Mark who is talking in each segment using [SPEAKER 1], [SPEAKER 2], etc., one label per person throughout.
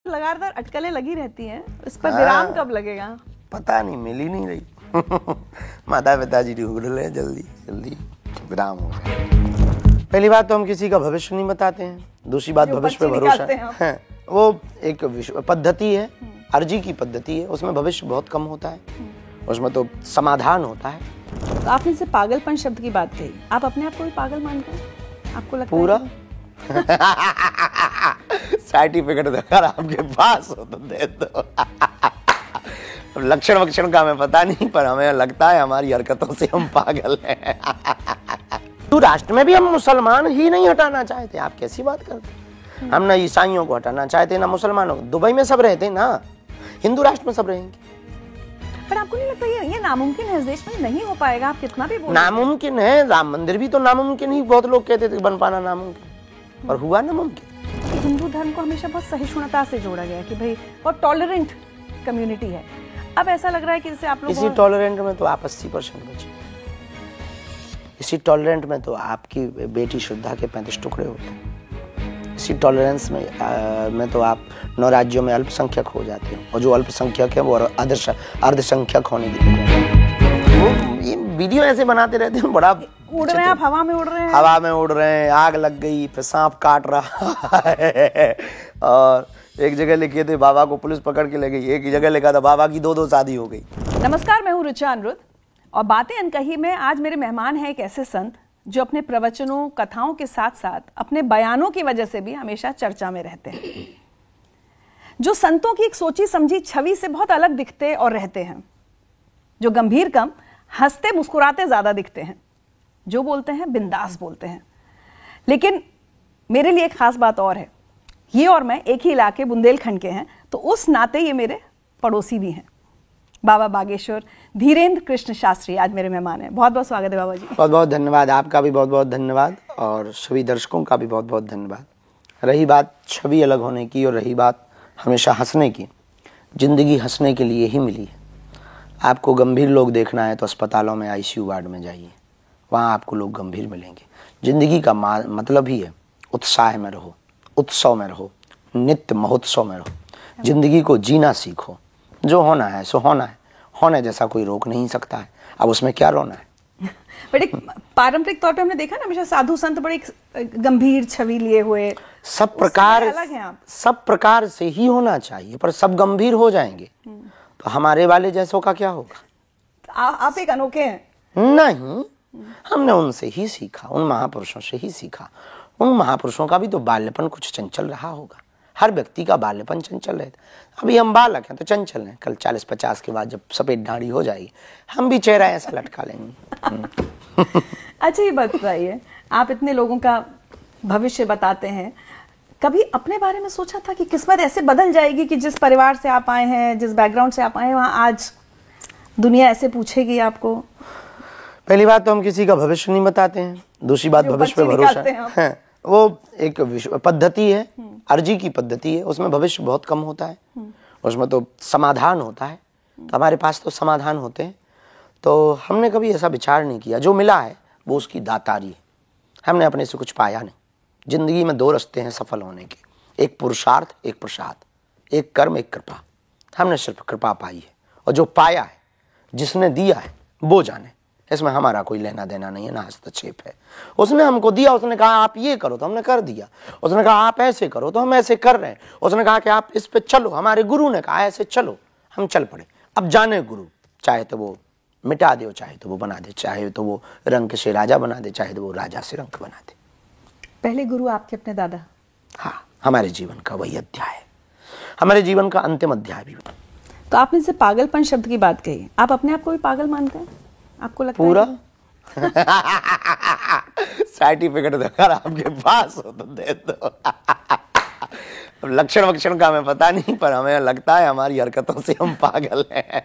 [SPEAKER 1] लगातार अटकलें लगी रहती हैं, इस पर विराम कब लगेगा?
[SPEAKER 2] पता नहीं, मिल ही नहीं रही। माता पिताजी ढूंढ रहे हैं, जल्दी जल्दी विराम हो जाए। पहली बात तो हम किसी का भविष्य नहीं बताते हैं, दूसरी बात भविष्य पे भरोसा है। वो एक पद्धति है, अर्जी की पद्धति है, उसमें भविष्य बहुत कम होता है, उसमें तो समाधान होता है।
[SPEAKER 1] तो आपने जैसे पागलपन शब्द की बात कही, आप अपने आप को भी पागल मानते हैं? आपको लगता
[SPEAKER 2] पूरा
[SPEAKER 1] है
[SPEAKER 2] सर्टिफिकेट अगर आपके पास हो तो दे दो। लक्षण वक्षण का हमें पता नहीं, पर हमें लगता है हमारी हरकतों से हम पागल हैं। तो राष्ट्र में भी हम मुसलमान ही नहीं हटाना चाहते, आप कैसी बात करते हैं? हम ना ईसाइयों को हटाना चाहते ना मुसलमानों को। दुबई में सब रहते ना, हिंदू राष्ट्र में सब रहेंगे।
[SPEAKER 1] पर आपको नहीं लगता ये नामुमकिन है, इस देश में नहीं हो पाएगा? आप कितना भी बोलो।
[SPEAKER 2] नामुमकिन है, राम मंदिर भी तो नामुमकिन ही, बहुत लोग कहते थे बन पाना नामुमकिन, और हुआ ना मुमकिन।
[SPEAKER 1] हिंदू धर्म को हमेशा बहुत सहिष्णुता से जोड़ा गया है कि भाई बहुत टॉलरेंट कम्युनिटी है। अब ऐसा लग रहा है कि जैसे आप लोग
[SPEAKER 2] इसी टॉलरेंट में तो आप 80% बचे, इसी टॉलरेंट में तो आपकी बेटी शुद्धा के 35 टुकड़े होते हैं, इसी टॉलरेंस में तो आप 9 राज्यों में अल्पसंख्यक हो जाते हो, और जो अल्पसंख्यक है वो अर्धसंख्यक होने की वो ये वीडियो ऐसे बनाते रहते हैं, बड़ा
[SPEAKER 1] उड़ रहे हैं, आप हवा में उड़ रहे हैं,
[SPEAKER 2] हवा में उड़ रहे हैं, आग लग गई, फिर सांप काट रहा है। और एक जगह लिखे थे बाबा को पुलिस पकड़ के ले गई, एक जगह लिखा था बाबा की 2 शादी हो गई।
[SPEAKER 1] नमस्कार, मैं हूँ ऋचा अनिरुद्ध और बातें अनकही में आज मेरे मेहमान हैं एक ऐसे संत जो अपने प्रवचनों, कथाओं के साथ साथ अपने बयानों की वजह से भी हमेशा चर्चा में रहते हैं, जो संतों की एक सोची समझी छवि से बहुत अलग दिखते और रहते हैं, जो गंभीर कम, हंसते मुस्कुराते ज्यादा दिखते हैं, जो बोलते हैं बिंदास बोलते हैं। लेकिन मेरे लिए एक खास बात और है, ये और मैं एक ही इलाके बुंदेलखंड के हैं, तो उस नाते ये मेरे पड़ोसी भी हैं। बाबा बागेश्वर धीरेन्द्र कृष्ण शास्त्री आज मेरे मेहमान हैं। बहुत बहुत स्वागत है बाबा जी।
[SPEAKER 2] बहुत बहुत धन्यवाद, आपका भी बहुत बहुत धन्यवाद, और सभी दर्शकों का भी बहुत बहुत धन्यवाद। रही बात छवि अलग होने की और रही बात हमेशा हंसने की, जिंदगी हंसने के लिए ही मिली है। आपको गंभीर लोग देखना है तो अस्पतालों में ICU वार्ड में जाइए, वहाँ आपको लोग गंभीर मिलेंगे। जिंदगी का मतलब ही है उत्साह में रहो, उत्सव में रहो, नित्य महोत्सव में रहो, जिंदगी को जीना सीखो। जो होना है सो होना है, होने जैसा कोई रोक नहीं सकता है, अब उसमें क्या रोना है।
[SPEAKER 1] बट एक पारंपरिक तौर पे हमने देखा ना, हमेशा साधु संत बड़े गंभीर छवि लिए हुए,
[SPEAKER 2] सब प्रकार से ही होना चाहिए, पर सब गंभीर हो जाएंगे तो हमारे वाले जैसों का क्या होगा?
[SPEAKER 1] आप एक अनोखे हैं।
[SPEAKER 2] नहीं, हमने उनसे ही सीखा, उन महापुरुषों से ही सीखा। उन महापुरुषों का भी तो बाल्यपन कुछ चंचल रहा होगा, हर व्यक्ति का बाल्यपन चंचल रहता। अभी हम बालक हैं तो चंचल हैं, कल 40-50 के बाद जब सफेद दाढ़ी हो जाएगी हम भी चेहरा ऐसा लटका लेंगे।
[SPEAKER 1] अच्छा, ये बात बताइए, आप इतने लोगों का भविष्य बताते हैं, कभी अपने बारे में सोचा था कि किस्मत ऐसे बदल जाएगी कि जिस परिवार से आप आए हैं, जिस बैकग्राउंड से आप आए हैं, वहाँ आज दुनिया ऐसे पूछेगी आपको?
[SPEAKER 2] पहली बात तो हम किसी का भविष्य नहीं बताते हैं, दूसरी बात भविष्य पे भरोसा है। वो एक पद्धति है, अर्जी की पद्धति है, उसमें भविष्य बहुत कम होता है, उसमें तो समाधान होता है, तो हमारे पास तो समाधान होते हैं। तो हमने कभी ऐसा विचार नहीं किया, जो मिला है वो उसकी दातारी है, हमने अपने से कुछ पाया नहीं। जिंदगी में 2 रास्ते हैं सफल होने के, एक पुरुषार्थ, एक प्रसाद, एक कर्म, एक कृपा। हमने सिर्फ कृपा पाई है, और जो पाया है, जिसने दिया है वो जाने, इसमें हमारा कोई लेना देना नहीं है, ना हस्तक्षेप है। उसने हमको दिया, उसने कहा आप ये करो तो हमने कर दिया, उसने कहा आप ऐसे करो तो हम ऐसे कर रहे हैं, उसने कहा कि आप इस पे चलो, हमारे गुरु ने कहा ऐसे चलो, हम चल पड़े। अब जाने गुरु, चाहे तो वो मिटा दे, चाहे तो वो बना दे, चाहे तो वो रंक से राजा बना दे, चाहे तो वो राजा से रंक बना दे।
[SPEAKER 1] पहले गुरु आपके अपने दादा?
[SPEAKER 2] हाँ, हमारे जीवन का वही अध्याय है, हमारे जीवन का अंतिम अध्याय भी।
[SPEAKER 1] तो आपने जैसे पागलपन शब्द की बात कही, आप अपने आप को भी पागल मानते हैं? आपको लगता
[SPEAKER 2] पूरा
[SPEAKER 1] है?
[SPEAKER 2] सर्टिफिकेट अगर आपके पास हो तो दे दो। लक्षण वक्षण का हमें पता नहीं, पर हमें लगता है हमारी हरकतों से हम पागल हैं।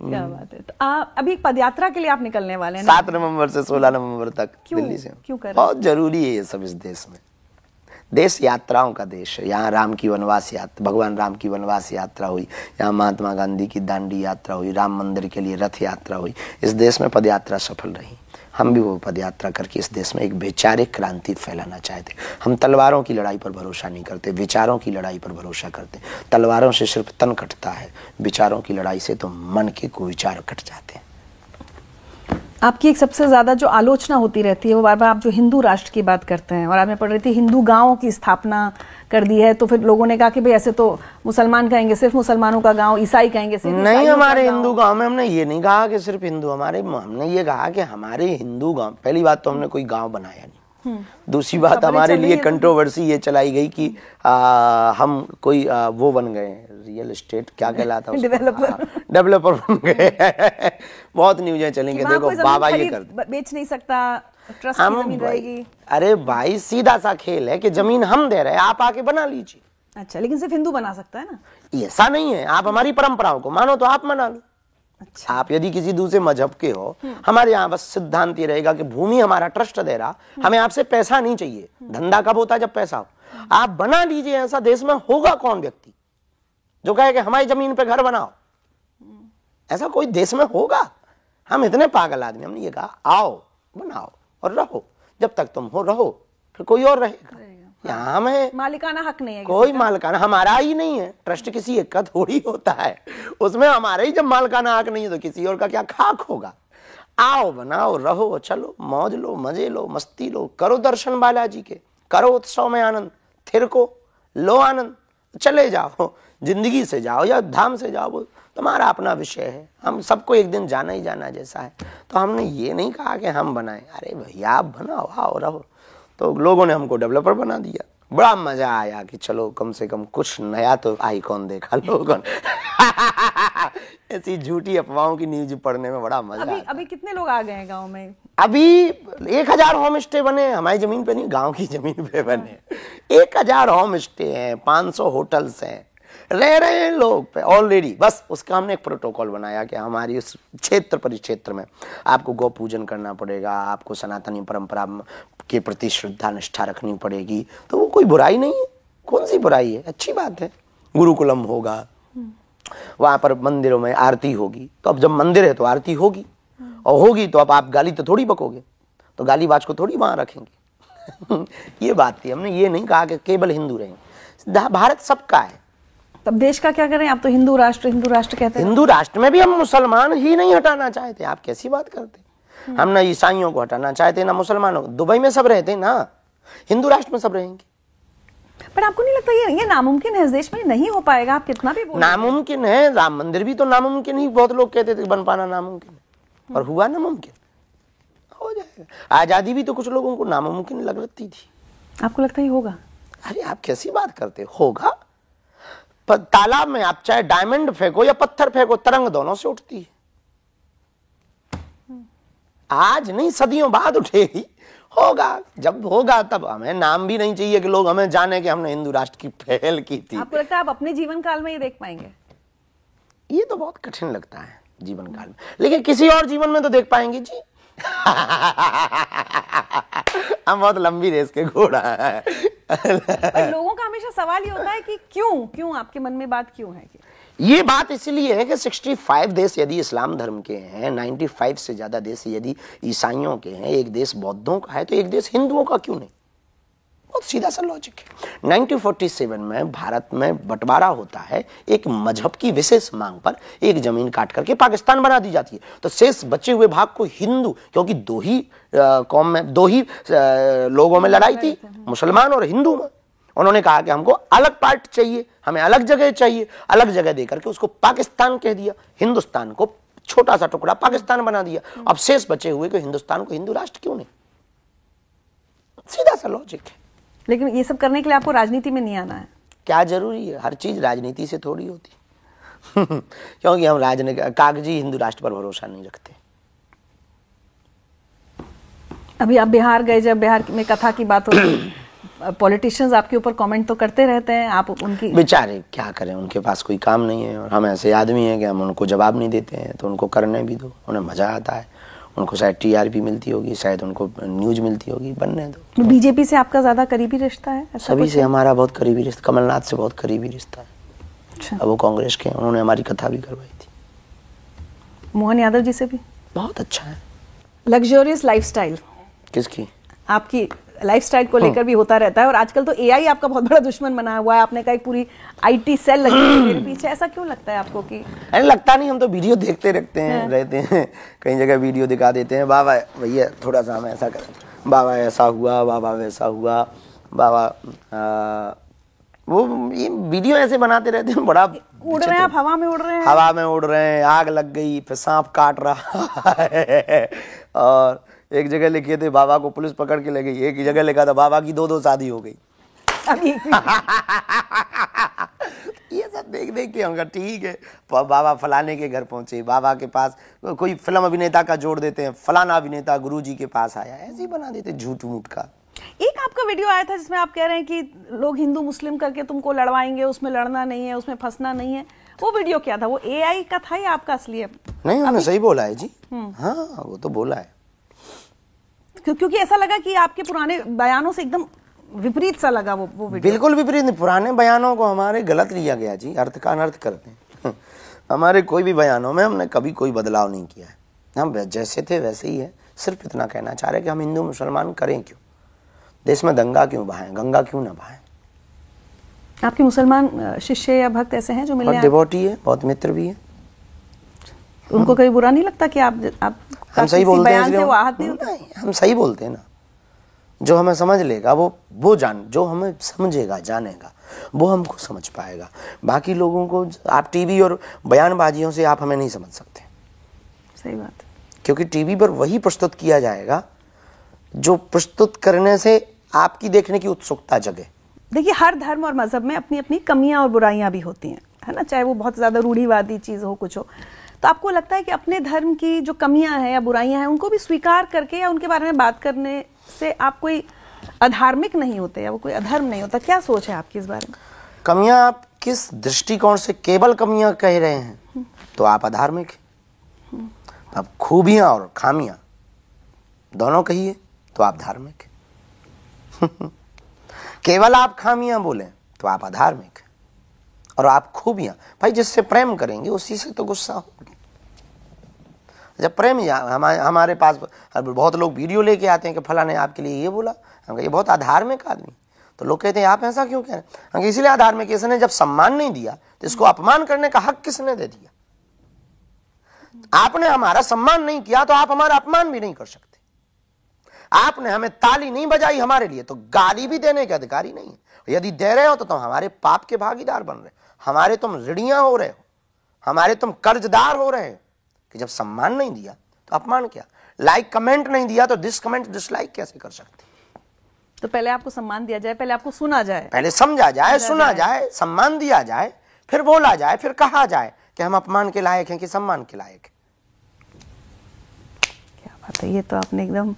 [SPEAKER 1] क्या बात है। तो अभी एक पदयात्रा के लिए आप निकलने वाले हैं?
[SPEAKER 2] 7 नवंबर से 16 नवंबर तक दिल्ली से।
[SPEAKER 1] क्यों कर रहे हैं?
[SPEAKER 2] बहुत जरूरी है ये सब इस देश में। देश यात्राओं का देश है। यहाँ राम की वनवास यात्रा, भगवान राम की वनवास यात्रा हुई, यहाँ महात्मा गांधी की दांडी यात्रा हुई, राम मंदिर के लिए रथ यात्रा हुई। इस देश में पदयात्रा सफल रही। हम भी वो पदयात्रा करके इस देश में एक वैचारिक क्रांति फैलाना चाहते। हम तलवारों की लड़ाई पर भरोसा नहीं करते, विचारों की लड़ाई पर भरोसा करते। तलवारों से सिर्फ तन कटता है, विचारों की लड़ाई से तो मन के कुविचार कट जाते हैं।
[SPEAKER 1] आपकी एक सबसे ज्यादा जो आलोचना होती रहती है वो बार बार आप जो हिंदू राष्ट्र की बात करते हैं, और आज मैं पढ़ रही थी हिंदू गांवों की स्थापना कर दी है, तो फिर लोगों ने कहा कि भाई ऐसे तो मुसलमान कहेंगे सिर्फ मुसलमानों का गांव, ईसाई कहेंगे सिर्फ
[SPEAKER 2] नहीं। हमारे हिंदू गांव में हमने ये नहीं कहा कि सिर्फ हिंदू, हमने ये कहा कि हमारे हिंदू गांव, पहली बात तो हमने कोई गांव बनाया नहीं। दूसरी बात हमारे लिए कंट्रोवर्सी ये चलाई गई कि हम कोई वो बन गए, रियल एस्टेट क्या कहलाता है, डेवलपर बन गए। बहुत न्यूज़ें चलेंगे, देखो बाबा ये कर
[SPEAKER 1] बेच नहीं सकता, ट्रस्ट की जमीन रहेगी।
[SPEAKER 2] अरे भाई सीधा सा खेल है कि जमीन हम दे रहे हैं, आप आके बना लीजिए।
[SPEAKER 1] अच्छा, लेकिन सिर्फ हिंदू बना सकता है ना?
[SPEAKER 2] ऐसा नहीं है, आप हमारी परंपराओं को मानो तो आप मना लो। अच्छा। आप यदि किसी दूसरे मजहब के हो, हमारे यहाँ बस सिद्धांत ये रहेगा कि भूमि हमारा ट्रस्ट दे रहा, हमें आपसे पैसा नहीं चाहिए। धंधा कब होता है? जब पैसा हो। आप बना लीजिए। ऐसा देश में होगा कौन व्यक्ति जो कहे कि हमारी जमीन पे घर बनाओ? ऐसा कोई देश में होगा? हम इतने पागल आदमी, हमने ये कहा आओ बनाओ और रहो, जब तक तुम हो रहो, फिर कोई और रहेगा। यहाँ हमें
[SPEAKER 1] मालिकाना हक नहीं है,
[SPEAKER 2] कोई मालिकाना हमारा ही नहीं है। ट्रस्ट किसी एक का थोड़ी होता है, उसमें हमारा ही जब मालिकाना हक नहीं है तो किसी और का क्या खाक होगा। आओ बनाओ रहो, चलो मौज लो, मजे लो, मस्ती लो, करो दर्शन बालाजी के, करो उत्सव में आनंद, थिरको लो आनंद, चले जाओ, जिंदगी से जाओ या धाम से जाओ, तुम्हारा अपना विषय है। हम सबको एक दिन जाना ही जाना जैसा है, तो हमने ये नहीं कहा कि हम बनाएं। अरे भैया आप बनाओ, आओ रहो। तो लोगों ने हमको डेवलपर बना दिया। बड़ा मजा आया कि चलो कम से कम कुछ नया तो आइकॉन देखा लोगों ने। ऐसी झूठी अफवाहों की न्यूज पढ़ने में बड़ा मजा आता।
[SPEAKER 1] अभी कितने लोग आ गए हैं गांव में?
[SPEAKER 2] अभी 1000 होम स्टे बने, हमारी जमीन पे नहीं, गांव की जमीन पे बने। 1000 होम स्टे हैं, 500 होटल्स हैं, रह रहे हैं लोग पे ऑलरेडी। बस उसका हमने एक प्रोटोकॉल बनाया कि हमारी उस क्षेत्र परिक्षेत्र में आपको गौ पूजन करना पड़ेगा, आपको सनातनी परंपरा के प्रति श्रद्धा निष्ठा रखनी पड़ेगी। तो वो कोई बुराई नहीं है, कौन सी बुराई है, अच्छी बात है। गुरुकुलम होगा, वहां पर मंदिरों में आरती होगी, तो अब जब मंदिर है तो आरती होगी, और होगी तो अब आप गाली तो थोड़ी बकोगे, तो गाली बाज को थोड़ी वहां रखेंगे। ये बात थी। हमने ये नहीं कहा कि केवल हिंदू रहेंगे, भारत सबका है।
[SPEAKER 1] तब देश का क्या करें? आप तो हिंदू राष्ट्र कहते हैं।
[SPEAKER 2] हिंदू राष्ट्र में भी हम मुसलमान ही नहीं हटाना चाहते। आप कैसी बात करते? हम ना ईसाइयों को हटाना चाहते ना मुसलमानों को। दुबई में सब रहते ना, हिंदू राष्ट्र में सब रहेंगे।
[SPEAKER 1] पर आपको नहीं लगता ये नामुमकिन है? इस देश में नहीं हो पाएगा, आप कितना भी बोलो।
[SPEAKER 2] नामुमकिन है, राम मंदिर भी तो नामुमकिन ही। बहुत लोग कहते थे बन पाना नामुमकिन है, और हुआ नामुमकिन, हो जाएगा। आजादी भी तो कुछ लोगों को नामुमकिन लगती थी।
[SPEAKER 1] आपको लगता है होगा?
[SPEAKER 2] अरे आप कैसी बात करते? होगा। तालाब में आप चाहे डायमंड फेंको या पत्थर फेंको, तरंग दोनों से उठती है। आज नहीं, सदियों बाद उठेगी। होगा, जब होगा तब। हमें नाम भी नहीं चाहिए कि लोग हमें जाने कि हमने हिंदू राष्ट्र की पहल की थी।
[SPEAKER 1] आपको लगता है आप अपने जीवन काल में ये देख पाएंगे?
[SPEAKER 2] ये तो बहुत कठिन लगता है जीवन काल में, लेकिन किसी और जीवन में तो देख पाएंगे जी। हम बहुत लंबी रेस के घोड़ा है।
[SPEAKER 1] पर लोगों का हमेशा सवाल ये होता है कि क्यों आपके मन में बात क्यों है कि?
[SPEAKER 2] ये बात इसलिए है कि 65 देश यदि इस्लाम धर्म के हैं, 95 से ज्यादा देश यदि ईसाइयों के हैं, एक देश बौद्धों का है, तो एक देश हिंदुओं का क्यों नहीं? बहुत सीधा सा लॉजिक है। 1947 में भारत में बंटवारा होता है, एक मजहब की विशेष मांग पर एक जमीन काट करके पाकिस्तान बना दी जाती है। तो शेष बचे हुए भाग को हिंदू, क्योंकि दो ही कौम में, दो ही लोगों में लड़ाई थी, मुसलमान और हिंदू में। उन्होंने कहा कि हमको अलग पार्ट चाहिए, हमें अलग जगह चाहिए। अलग जगह देकर के उसको पाकिस्तान कह दिया, हिंदुस्तान को छोटा सा टुकड़ा पाकिस्तान बना दिया। अब शेष बचे हुए को हिंदुस्तान को हिंदू राष्ट्र क्यों नहीं? सीधा सा लॉजिक है।
[SPEAKER 1] लेकिन ये सब करने के लिए आपको राजनीति में नहीं आना है। क्या
[SPEAKER 2] जरूरी है? हर चीज राजनीति से थोड़ी होती। क्योंकि हम राजनीति कागजी हिंदू राष्ट्र पर भरोसा नहीं रखते।
[SPEAKER 1] अभी आप बिहार गए, जब बिहार में कथा की बात होती, पॉलिटिशियंस आपके ऊपर कमेंट तो करते रहते हैं, आप उनकी
[SPEAKER 2] बेचारे क्या करें, उनके पास कोई काम नहीं है, और हम ऐसे आदमी हैं कि हम उनको जवाब नहीं देते हैं, तो उनको करने भी दो, उन्हें मजा आता है। उनको शायद टीआरपी मिलती होगी, शायद उनको न्यूज मिलती होगी, बनने दो।
[SPEAKER 1] बीजेपी से आपका ज्यादा करीबी रिश्ता है?
[SPEAKER 2] सभी से हमारा बहुत करीबी रिश्ता, कमलनाथ से बहुत करीबी रिश्ता है।
[SPEAKER 1] अच्छा।
[SPEAKER 2] अब वो कांग्रेस के, उन्होंने हमारी कथा भी करवाई थी।
[SPEAKER 1] मोहन यादव जी से भी
[SPEAKER 2] बहुत अच्छा है।
[SPEAKER 1] लग्जरियस लाइफस्टाइल
[SPEAKER 2] किसकी?
[SPEAKER 1] आपकी लाइफस्टाइल को लेकर भी होता रहता है, और आजकल तो एआई आपका बहुत बड़ा दुश्मन बना हुआ है। आपने कहा एक पूरी आईटी सेल लगी है मेरे पीछे, ऐसा क्यों लगता है आपको? कि
[SPEAKER 2] अरे लगता नहीं, हम तो वीडियो देखते रहते हैं कई जगह वीडियो दिखा देते हैं, बाबा भैया थोड़ा सा हम ऐसा करें, बाबा ऐसा हुआ, बाबा वैसा हुआ, बाबा वो ये वीडियो ऐसे बनाते रहते हैं। बड़ा
[SPEAKER 1] उड़ रहे हैं आप, हवा में उड़ रहे हैं,
[SPEAKER 2] हवा में उड़ रहे हैं, आग लग गई, फिर सांप काट रहा है। और एक जगह लिखे थे बाबा को पुलिस पकड़ के ले गई, एक जगह लिखा था बाबा की 2-2 शादी हो गई। ये सब देख देख के हमका ठीक है, बाबा फलाने के घर पहुंचे, बाबा के पास कोई फिल्म अभिनेता का जोड़ देते हैं, फलाना अभिनेता गुरुजी के पास आया, ऐसे ही बना देते झूठ मूठ का।
[SPEAKER 1] एक आपका वीडियो आया था जिसमें आप कह रहे हैं कि लोग हिंदू मुस्लिम करके तुमको लड़वाएंगे, उसमें लड़ना नहीं है, उसमें फंसना नहीं है। वो वीडियो क्या था? वो एआई का था या आपका असली है?
[SPEAKER 2] नहीं, हमने सही बोला है जी। हाँ, वो तो बोला है।
[SPEAKER 1] क्योंकि ऐसा लगा कि आपके पुराने बयानों से एकदम विपरीत सा लगा वो वीडियो।
[SPEAKER 2] बिल्कुल विपरीत नहीं, पुराने बयानों को हमारे गलत लिया गया जी, अर्थ का अनर्थ करते हैं। हमारे कोई भी बयानों में हमने कभी कोई बदलाव नहीं किया है, हम जैसे थे वैसे ही है। सिर्फ इतना कहना चाह रहे कि हम हिंदू मुसलमान करें क्यों, देश में दंगा क्यों बहाएं, गंगा क्यों ना बहाएं।
[SPEAKER 1] आपके मुसलमान शिष्य या भक्त ऐसे हैं जो मिलने?
[SPEAKER 2] डिवोटी है, बहुत मित्र भी है।
[SPEAKER 1] उनको कभी बुरा नहीं लगता कि आप
[SPEAKER 2] हम सही बोलते हैं?
[SPEAKER 1] से वो आहत नहीं होता?
[SPEAKER 2] नहीं, हम सही बोलते हैं ना। जो हमें समझ लेगा वो जान, जो हमें समझेगा जानेगा वो हमको समझ पाएगा। बाकी लोगों को आप टीवी और बयानबाजियों से आप हमें नहीं समझ सकते।
[SPEAKER 1] सही बात है।
[SPEAKER 2] क्योंकि टीवी पर वही प्रस्तुत किया जाएगा जो प्रस्तुत करने से आपकी देखने की उत्सुकता जगे।
[SPEAKER 1] देखिए, हर धर्म और मजहब में अपनी अपनी कमियां और बुराइयां भी होती हैं, है ना, चाहे वो बहुत ज्यादा रूढ़िवादी चीज हो, कुछ हो। तो आपको लगता है कि अपने धर्म की जो कमियां हैं या बुराइयां हैं उनको भी स्वीकार करके या उनके बारे में बात करने से आप कोई अधार्मिक नहीं होते या वो कोई अधर्म नहीं होता? क्या सोच है आपकी इस बारे में?
[SPEAKER 2] कमियां आप किस दृष्टिकोण से केवल कमियां कह रहे हैं तो आप अधार्मिक हैं। अब खूबियां और खामियां दोनों कहिए तो आप धार्मिक हैं। केवल आप खामियां बोलें तो आप अधार्मिक हैं, और आप खूबियां, भाई जिससे प्रेम करेंगे उसी से तो गुस्सा होगी। जब प्रेम हमारे पास बहुत लोग वीडियो लेके आते हैं कि फला ने आपके लिए ये बोला, हम ये बहुत अधार्मिक आदमी, तो लोग कहते हैं आप ऐसा क्यों कह रहे हैं? इसलिए अधार्मिक, इसने जब सम्मान नहीं दिया तो इसको अपमान करने का हक किसने दे दिया? आपने हमारा सम्मान नहीं किया तो आप हमारा अपमान भी नहीं कर सकते। आपने हमें ताली नहीं बजाई हमारे लिए तो गाली भी देने के अधिकारी नहीं है। यदि दे रहे हो तो तुम हमारे पाप के भागीदार बन रहे, हमारे तुम ऋणिया हो रहे हो, हमारे तुम कर्जदार हो रहे हो। कि जब सम्मान नहीं दिया तो अपमान क्या, लाइक कमेंट नहीं दिया तो दिस कमेंट डिसलाइक कैसे कर सकते?
[SPEAKER 1] तो पहले आपको सम्मान दिया जाए, पहले आपको सुना जाए,
[SPEAKER 2] पहले समझा जाए, सुना जाए, सम्मान दिया जाए, फिर बोला जाए, फिर कहा जाए कि हम अपमान के लायक हैं कि सम्मान के लायक हैं।
[SPEAKER 1] क्या बात है, ये तो आपने एकदम।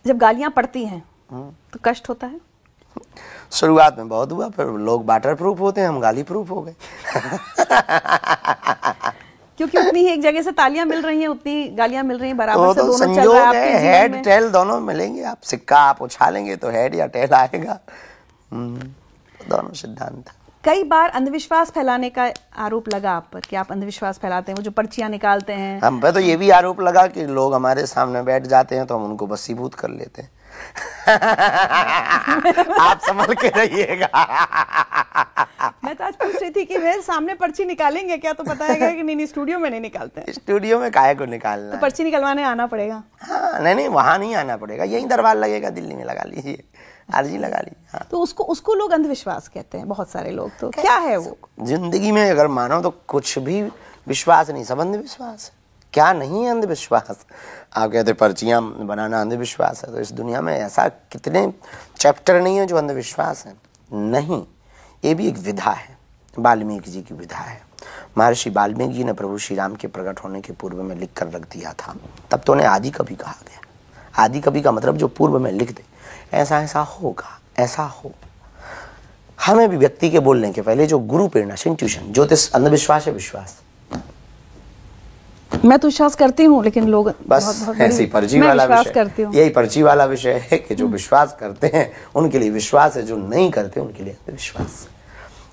[SPEAKER 1] जब गालियां पड़ती हैं तो कष्ट होता है?
[SPEAKER 2] शुरुआत में बहुत हुआ, फिर लोग वाटर प्रूफ होते हैं, हम गाली प्रूफ हो गए।
[SPEAKER 1] क्योंकि उतनी ही एक जगह से तालियां मिल रही हैं, उतनी गालियां मिल रही हैं, बराबर से
[SPEAKER 2] तो
[SPEAKER 1] दोनों चल रहा है आपके जीवन में।
[SPEAKER 2] हेड टेल दोनों मिलेंगे। आप सिक्का आप उछालेंगे तो हेड या टेल आएगा। दोनों सिद्धांत।
[SPEAKER 1] कई बार अंधविश्वास फैलाने का आरोप लगा आप पर कि आप अंधविश्वास फैलाते हैं, वो जो पर्चियां निकालते हैं।
[SPEAKER 2] हम पे तो ये भी आरोप लगा कि लोग हमारे सामने बैठ जाते हैं तो हम उनको बसीभूत कर लेते हैं। आप संभल के रहिएगा।
[SPEAKER 1] मैं तो आज पूछ रही थी कि वे सामने पर्ची निकालेंगे क्या, तो बताया कि नहीं स्टूडियो में नहीं निकालते हैं।
[SPEAKER 2] स्टूडियो में काहे को निकालना?
[SPEAKER 1] तो पर्ची निकलवाने आना पड़ेगा।
[SPEAKER 2] हाँ, नहीं वहां नहीं आना पड़ेगा, यही दरबार लगेगा, दिल्ली में लगा लीजिए, अर्जी लगा लीजिए। हाँ।
[SPEAKER 1] तो उसको लोग अंधविश्वास कहते हैं, बहुत सारे लोग। तो क्या है वो?
[SPEAKER 2] जिंदगी में अगर मानो तो कुछ भी विश्वास नहीं, सब अंधविश्वास है। क्या नहीं है अंधविश्वास? आप कहते पर्चियां बनाना अंधविश्वास है, तो इस दुनिया में ऐसा कितने चैप्टर नहीं है जो अंधविश्वास है? नहीं, ये भी एक विधा है, वाल्मीकि जी की विधा है। महर्षि वाल्मीकि जी ने प्रभु श्री राम के प्रकट होने के पूर्व में लिख कर रख दिया था, तब तो उन्हें आदि कवि कहा गया। आदि कवि का मतलब जो पूर्व में लिख दे, ऐसा ऐसा होगा, ऐसा हो। हमें भी व्यक्ति के बोलने के पहले जो गुरु प्रेरणा, इंट्यूशन, ज्योतिष अंधविश्वास है विश्वास।
[SPEAKER 1] मैं तो विश्वास करती हूँ, लेकिन लोग
[SPEAKER 2] बस ऐसी पर्ची वाला विषय, यही पर्ची वाला विषय है कि जो विश्वास करते हैं उनके लिए विश्वास है, जो नहीं करते उनके लिए विश्वास।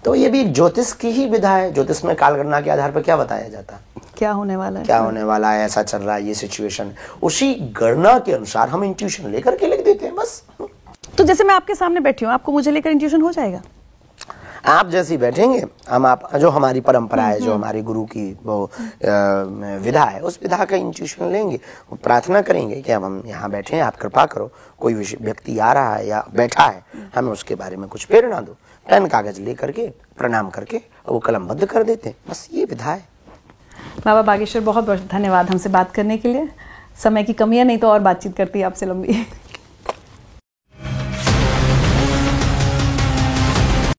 [SPEAKER 2] तो ये भी ज्योतिष की ही विधा है। ज्योतिष में कालगणना के आधार पर क्या बताया जाता है,
[SPEAKER 1] क्या होने वाला है,
[SPEAKER 2] क्या होने वाला है, ऐसा चल रहा है, ये सिचुएशन, उसी गणना के अनुसार हम इंट्यूशन लेकर के लिख देते हैं बस।
[SPEAKER 1] तो जैसे मैं आपके सामने बैठी हूँ, आपको मुझे लेकर इंट्यूशन हो जाएगा?
[SPEAKER 2] आप जैसी बैठेंगे, हम आप जो हमारी परंपरा है, जो हमारी गुरु की वो विधा है, उस विधा का इंट्यूशन लेंगे, प्रार्थना करेंगे कि हम यहाँ बैठे हैं, आप कृपा करो, कोई व्यक्ति आ रहा है या बैठा है, हमें उसके बारे में कुछ प्रेरणा दो। पेन कागज लेकर के प्रणाम करके वो कलमबद्ध कर देते हैं, बस ये विधा है।
[SPEAKER 1] बाबा बागेश्वर, बहुत बहुत धन्यवाद हमसे बात करने के लिए। समय की कमी है, नहीं तो और बातचीत करती है आपसे लंबी।